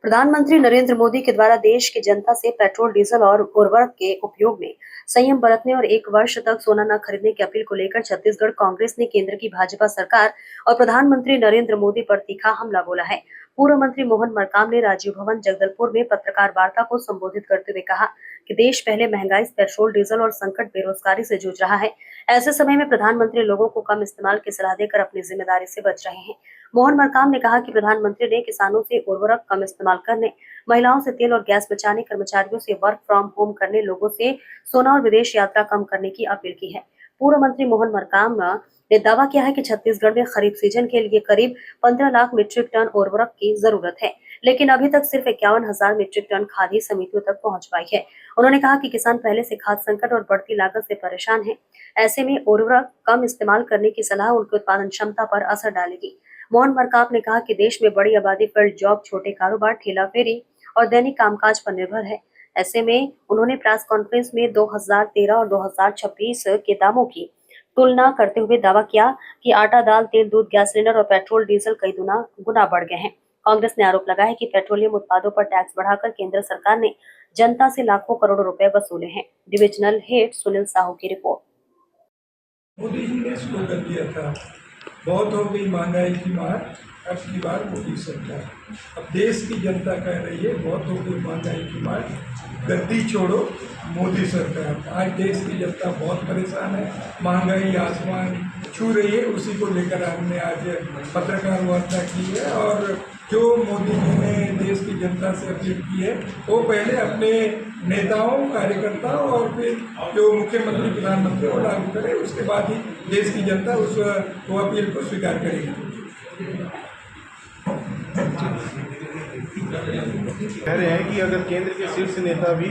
प्रधानमंत्री नरेंद्र मोदी के द्वारा देश की जनता से पेट्रोल, डीजल और उर्वरक के उपयोग में संयम बरतने और 1 वर्ष तक सोना न खरीदने की अपील को लेकर छत्तीसगढ़ कांग्रेस ने केंद्र की भाजपा सरकार और प्रधानमंत्री नरेंद्र मोदी पर तीखा हमला बोला है। पूर्व मंत्री मोहन मरकाम ने राजीव भवन जगदलपुर में पत्रकार वार्ता को संबोधित करते हुए कहा कि देश पहले महंगाई, पेट्रोल, डीजल और संकट बेरोजगारी से जूझ रहा है। ऐसे समय में प्रधानमंत्री लोगों को कम इस्तेमाल की सलाह देकर अपनी जिम्मेदारी से बच रहे हैं। मोहन मरकाम ने कहा कि प्रधानमंत्री ने किसानों से उर्वरक कम इस्तेमाल करने, महिलाओं से तेल और गैस बचाने, कर्मचारियों से वर्क फ्रॉम होम करने, लोगों से सोना और विदेश यात्रा कम करने की अपील की है। पूर्व मंत्री मोहन मरकाम ने दावा किया है कि छत्तीसगढ़ में खरीफ सीजन के लिए करीब 15 लाख मीट्रिक टन उर्वरक की जरूरत है, लेकिन अभी तक सिर्फ 51,000 मीट्रिक टन खाद ही समितियों तक पहुंच पाई है। उन्होंने कहा कि किसान पहले से खाद संकट और बढ़ती लागत से परेशान हैं। ऐसे में उर्वरक कम इस्तेमाल करने की सलाह उनकी उत्पादन क्षमता पर असर डालेगी। मोहन मरकाम ने कहा कि देश में बड़ी आबादी फील्ड जॉब, छोटे कारोबार, ठेला फेरी और दैनिक कामकाज पर निर्भर है। ऐसे में उन्होंने प्रेस कॉन्फ्रेंस में 2013 और 2026 के दामों की तुलना करते हुए दावा किया कि आटा, दाल, तेल, दूध, गैस सिलेंडर और पेट्रोल, डीजल कई गुना बढ़ गए हैं। कांग्रेस ने आरोप लगाया कि पेट्रोलियम उत्पादों पर टैक्स बढ़ाकर केंद्र सरकार ने जनता से लाखों करोड़ों रुपए वसूले हैं। डिविजनल हेड सुनील साहू की रिपोर्ट। मोदी जी ने शुरू कर दिया था, बहुत हो गई महंगाई की मार, अब की बार मोदी सरकार। अब देश की जनता कह रही है बहुत हो गई महंगाई की मार, गद्दी छोड़ो मोदी सरकार। आज देश की जनता बहुत परेशान है, महंगाई आसमान छू रही है। उसी को लेकर हमने आज पत्रकार वार्ता की है और जो मोदी जी ने देश की जनता से अपील की है वो पहले अपने नेताओं, कार्यकर्ताओं और फिर जो मुख्यमंत्री, प्रधानमंत्री वो लागू करे, उसके बाद ही देश की जनता उस वो अपील को स्वीकार करेगी। कह रहे हैं कि अगर केंद्र के शीर्ष नेता भी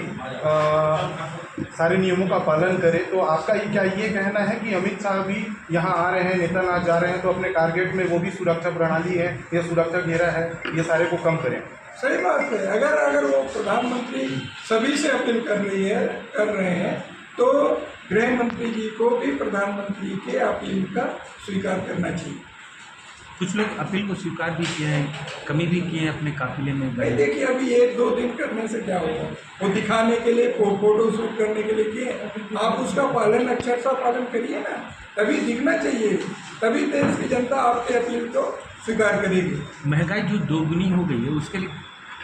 सारे नियमों का पालन करें तो आपका क्या ये कहना है कि अमित शाह भी यहाँ आ रहे हैं, नेतानाथ जा रहे हैं तो अपने टारगेट में वो भी सुरक्षा प्रणाली है या सुरक्षा घेरा है, ये सारे को कम करें? सही बात है। अगर वो प्रधानमंत्री सभी से अपील कर रहे हैं तो गृह मंत्री जी को भी प्रधानमंत्री के अपील का स्वीकार करना चाहिए। कुछ लोग अपील को स्वीकार भी किए हैं, कमी भी किए हैं अपने काफिले में। नहीं, देखिए अभी 1-2 दिन करने से क्या होगा, वो दिखाने के लिए, फोटो शूट करने के लिए किए। आप उसका पालन अक्षरशः पालन करिए ना, तभी दिखना चाहिए, तभी देश की जनता आपके अपील को स्वीकार करेगी। महंगाई जो दोगुनी हो गई है उसके लिए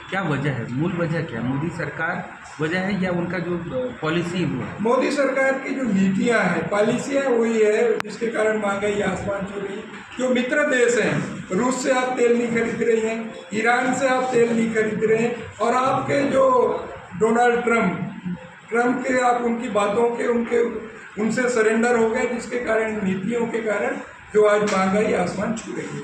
क्या वजह है, मूल वजह क्या, मोदी सरकार वजह है या उनका जो पॉलिसी वो है? मोदी सरकार की जो नीतियां हैं, पॉलिसियां वही है जिसके कारण महंगाई आसमान छू रही है। जो मित्र देश हैं, रूस से आप तेल नहीं खरीद रहे हैं, ईरान से आप तेल नहीं खरीद रहे हैं, और आपके जो डोनाल्ड ट्रम्प के आप उनकी बातों के उनसे सरेंडर हो गए, जिसके कारण नीतियों के कारण जो आज महंगाई आसमान छू रही है।